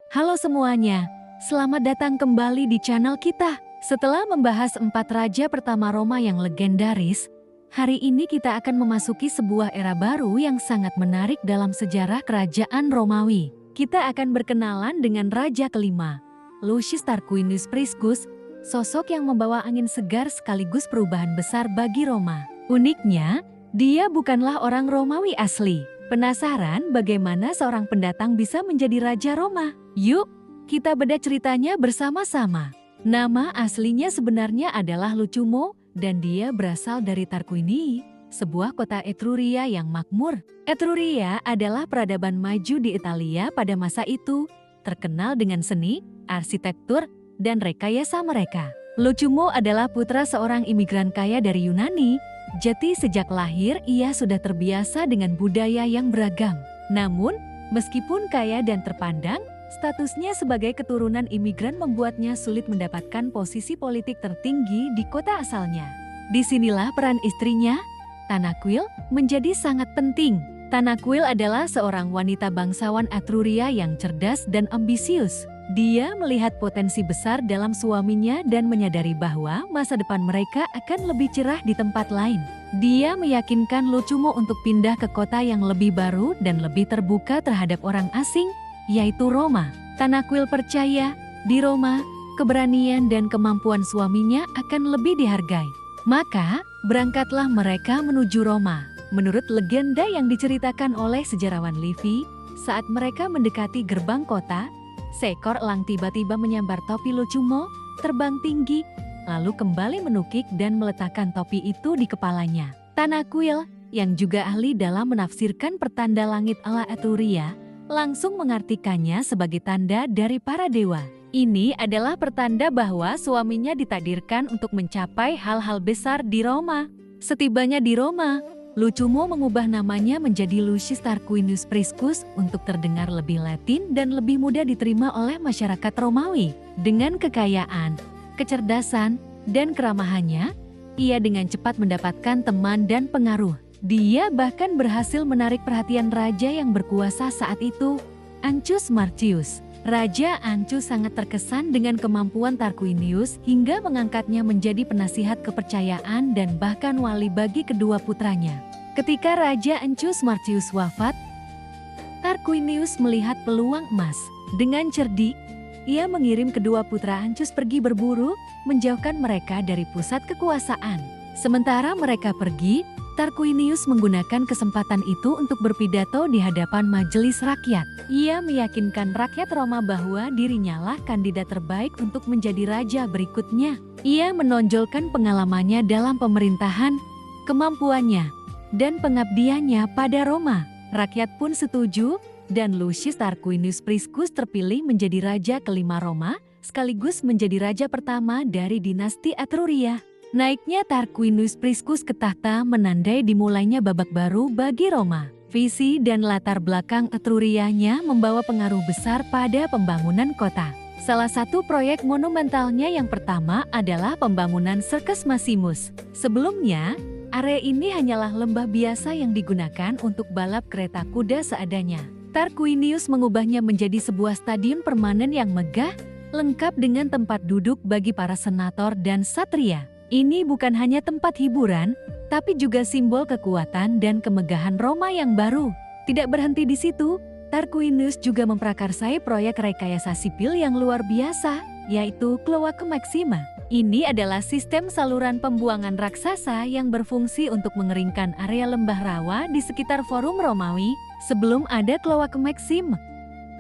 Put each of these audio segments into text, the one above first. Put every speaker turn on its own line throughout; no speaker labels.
Halo semuanya, selamat datang kembali di channel kita. Setelah membahas 4 raja pertama Roma yang legendaris, hari ini kita akan memasuki sebuah era baru yang sangat menarik dalam sejarah kerajaan Romawi. Kita akan berkenalan dengan raja kelima, Lucius Tarquinius Priscus, sosok yang membawa angin segar sekaligus perubahan besar bagi Roma. Uniknya, dia bukanlah orang Romawi asli. Penasaran bagaimana seorang pendatang bisa menjadi raja Roma? Yuk, kita bedah ceritanya bersama-sama. Nama aslinya sebenarnya adalah Lucumo dan dia berasal dari Tarquinii, sebuah kota Etruria yang makmur. Etruria adalah peradaban maju di Italia pada masa itu, terkenal dengan seni, arsitektur, dan rekayasa mereka. Lucumo adalah putra seorang imigran kaya dari Yunani. Jadi sejak lahir ia sudah terbiasa dengan budaya yang beragam. Namun, meskipun kaya dan terpandang, statusnya sebagai keturunan imigran membuatnya sulit mendapatkan posisi politik tertinggi di kota asalnya. Disinilah peran istrinya, Tanaquil, menjadi sangat penting. Tanaquil adalah seorang wanita bangsawan Etruria yang cerdas dan ambisius. Dia melihat potensi besar dalam suaminya dan menyadari bahwa masa depan mereka akan lebih cerah di tempat lain. Dia meyakinkan Lucumo untuk pindah ke kota yang lebih baru dan lebih terbuka terhadap orang asing, yaitu Roma. Tanaquil percaya, di Roma, keberanian dan kemampuan suaminya akan lebih dihargai. Maka, berangkatlah mereka menuju Roma. Menurut legenda yang diceritakan oleh sejarawan Livy, saat mereka mendekati gerbang kota, seekor elang tiba-tiba menyambar topi Lucumo, terbang tinggi, lalu kembali menukik dan meletakkan topi itu di kepalanya. Tanaquil, yang juga ahli dalam menafsirkan pertanda langit ala Etruria, langsung mengartikannya sebagai tanda dari para dewa. Ini adalah pertanda bahwa suaminya ditakdirkan untuk mencapai hal-hal besar di Roma. Setibanya di Roma, Lucumo mengubah namanya menjadi Lucius Tarquinius Priscus untuk terdengar lebih Latin dan lebih mudah diterima oleh masyarakat Romawi. Dengan kekayaan, kecerdasan, dan keramahannya, ia dengan cepat mendapatkan teman dan pengaruh. Dia bahkan berhasil menarik perhatian raja yang berkuasa saat itu, Ancus Marcius. Raja Ancus sangat terkesan dengan kemampuan Tarquinius hingga mengangkatnya menjadi penasihat kepercayaan dan bahkan wali bagi kedua putranya. Ketika Raja Ancus Marcius wafat, Tarquinius melihat peluang emas. Dengan cerdik, ia mengirim kedua putra Ancus pergi berburu, menjauhkan mereka dari pusat kekuasaan. Sementara mereka pergi, Tarquinius menggunakan kesempatan itu untuk berpidato di hadapan majelis rakyat. Ia meyakinkan rakyat Roma bahwa dirinya lah kandidat terbaik untuk menjadi raja berikutnya. Ia menonjolkan pengalamannya dalam pemerintahan, kemampuannya, dan pengabdiannya pada Roma. Rakyat pun setuju, dan Lucius Tarquinius Priscus terpilih menjadi raja kelima Roma, sekaligus menjadi raja pertama dari dinasti Etruria. Naiknya Tarquinius Priscus ke tahta menandai dimulainya babak baru bagi Roma. Visi dan latar belakang Etrurianya membawa pengaruh besar pada pembangunan kota. Salah satu proyek monumentalnya yang pertama adalah pembangunan Circus Maximus. Sebelumnya, area ini hanyalah lembah biasa yang digunakan untuk balap kereta kuda seadanya. Tarquinius mengubahnya menjadi sebuah stadion permanen yang megah, lengkap dengan tempat duduk bagi para senator dan satria. Ini bukan hanya tempat hiburan, tapi juga simbol kekuatan dan kemegahan Roma yang baru. Tidak berhenti di situ, Tarquinius juga memprakarsai proyek rekayasa sipil yang luar biasa, yaitu Cloaca Maxima. Ini adalah sistem saluran pembuangan raksasa yang berfungsi untuk mengeringkan area lembah rawa di sekitar Forum Romawi. Sebelum ada Cloaca Maxima,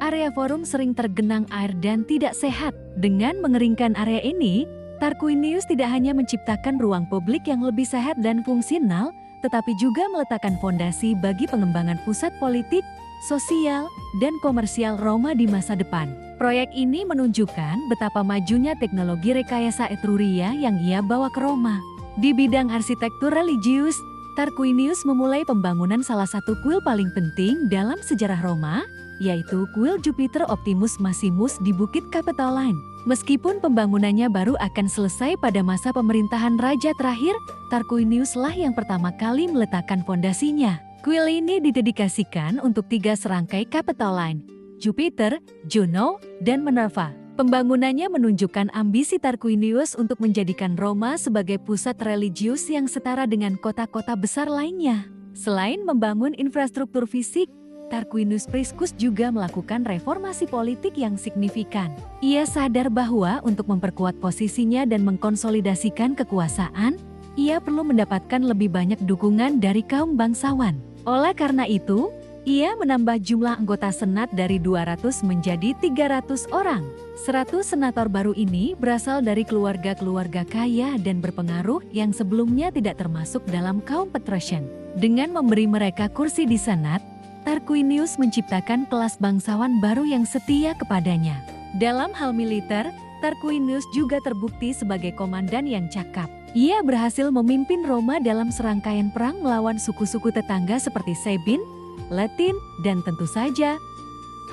area Forum sering tergenang air dan tidak sehat. Dengan mengeringkan area ini, Tarquinius tidak hanya menciptakan ruang publik yang lebih sehat dan fungsional, tetapi juga meletakkan fondasi bagi pengembangan pusat politik, sosial, dan komersial Roma di masa depan. Proyek ini menunjukkan betapa majunya teknologi rekayasa Etruria yang ia bawa ke Roma. Di bidang arsitektur religius, Tarquinius memulai pembangunan salah satu kuil paling penting dalam sejarah Roma, yaitu kuil Jupiter Optimus Maximus di Bukit Capitoline. Meskipun pembangunannya baru akan selesai pada masa pemerintahan raja terakhir, Tarquinius lah yang pertama kali meletakkan fondasinya. Kuil ini didedikasikan untuk 3 serangkai Capitoline, Jupiter, Juno, dan Minerva. Pembangunannya menunjukkan ambisi Tarquinius untuk menjadikan Roma sebagai pusat religius yang setara dengan kota-kota besar lainnya. Selain membangun infrastruktur fisik, Tarquinius Priscus juga melakukan reformasi politik yang signifikan. Ia sadar bahwa untuk memperkuat posisinya dan mengkonsolidasikan kekuasaan, ia perlu mendapatkan lebih banyak dukungan dari kaum bangsawan. Oleh karena itu, ia menambah jumlah anggota senat dari 200 menjadi 300 orang. 100 senator baru ini berasal dari keluarga-keluarga kaya dan berpengaruh yang sebelumnya tidak termasuk dalam kaum patrician. Dengan memberi mereka kursi di senat, Tarquinius menciptakan kelas bangsawan baru yang setia kepadanya. Dalam hal militer, Tarquinius juga terbukti sebagai komandan yang cakap. Ia berhasil memimpin Roma dalam serangkaian perang melawan suku-suku tetangga seperti Sabin, Latin, dan tentu saja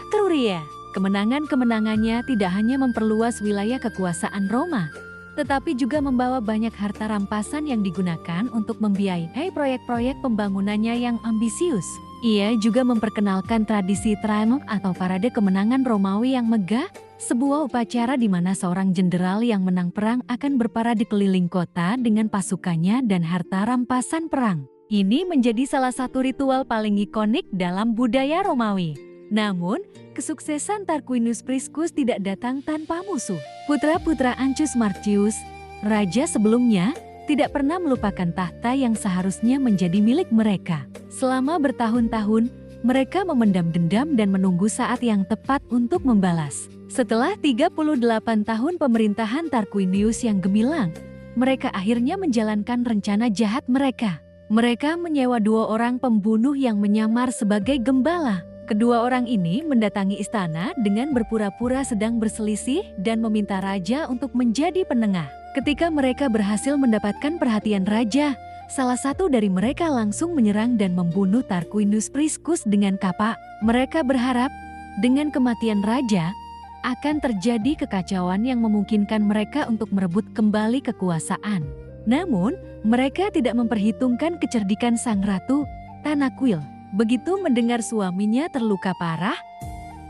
Etruria. Kemenangan-kemenangannya tidak hanya memperluas wilayah kekuasaan Roma, tetapi juga membawa banyak harta rampasan yang digunakan untuk membiayai proyek-proyek pembangunannya yang ambisius. Ia juga memperkenalkan tradisi triumph atau parade kemenangan Romawi yang megah, sebuah upacara di mana seorang jenderal yang menang perang akan berparade keliling kota dengan pasukannya dan harta rampasan perang. Ini menjadi salah satu ritual paling ikonik dalam budaya Romawi. Namun, kesuksesan Tarquinius Priscus tidak datang tanpa musuh. Putra-putra Ancus Marcius, raja sebelumnya, tidak pernah melupakan tahta yang seharusnya menjadi milik mereka. Selama bertahun-tahun, mereka memendam dendam dan menunggu saat yang tepat untuk membalas. Setelah 38 tahun pemerintahan Tarquinius yang gemilang, mereka akhirnya menjalankan rencana jahat mereka. Mereka menyewa 2 orang pembunuh yang menyamar sebagai gembala. Kedua orang ini mendatangi istana dengan berpura-pura sedang berselisih dan meminta raja untuk menjadi penengah. Ketika mereka berhasil mendapatkan perhatian raja, salah satu dari mereka langsung menyerang dan membunuh Tarquinius Priscus dengan kapak. Mereka berharap dengan kematian raja akan terjadi kekacauan yang memungkinkan mereka untuk merebut kembali kekuasaan. Namun, mereka tidak memperhitungkan kecerdikan sang ratu, Tanaquil. Begitu mendengar suaminya terluka parah,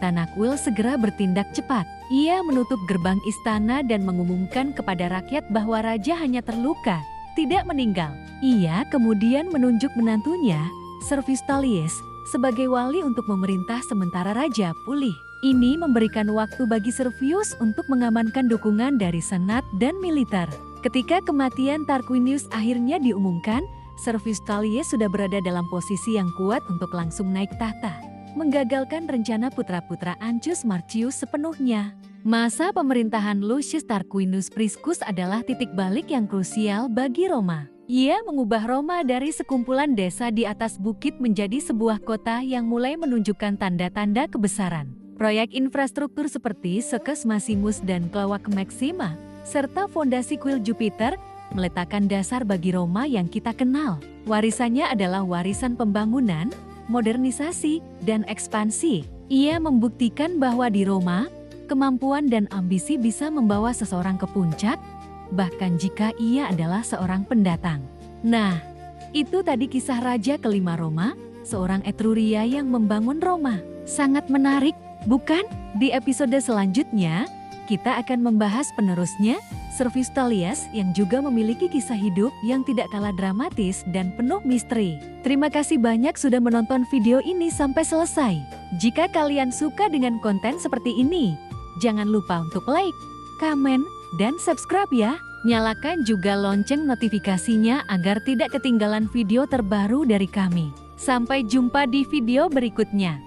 Tanaquil segera bertindak cepat. Ia menutup gerbang istana dan mengumumkan kepada rakyat bahwa raja hanya terluka, tidak meninggal. Ia kemudian menunjuk menantunya, Servius Tullius, sebagai wali untuk memerintah sementara raja pulih. Ini memberikan waktu bagi Servius untuk mengamankan dukungan dari senat dan militer. Ketika kematian Tarquinius akhirnya diumumkan, Servius Tullius sudah berada dalam posisi yang kuat untuk langsung naik tahta, menggagalkan rencana putra-putra Ancus Marcius sepenuhnya. Masa pemerintahan Lucius Tarquinius Priscus adalah titik balik yang krusial bagi Roma. Ia mengubah Roma dari sekumpulan desa di atas bukit menjadi sebuah kota yang mulai menunjukkan tanda-tanda kebesaran. Proyek infrastruktur seperti Circus Maximus dan Cloaca Maxima, serta fondasi kuil Jupiter, meletakkan dasar bagi Roma yang kita kenal. Warisannya adalah warisan pembangunan, modernisasi, dan ekspansi. Ia membuktikan bahwa di Roma, kemampuan dan ambisi bisa membawa seseorang ke puncak, bahkan jika ia adalah seorang pendatang. Nah, itu tadi kisah Raja kelima Roma, seorang Etruria yang membangun Roma. Sangat menarik, bukan? Di episode selanjutnya, kita akan membahas penerusnya, Servius Tullius yang juga memiliki kisah hidup yang tidak kalah dramatis dan penuh misteri. Terima kasih banyak sudah menonton video ini sampai selesai. Jika kalian suka dengan konten seperti ini, jangan lupa untuk like, komen, dan subscribe ya. Nyalakan juga lonceng notifikasinya agar tidak ketinggalan video terbaru dari kami. Sampai jumpa di video berikutnya.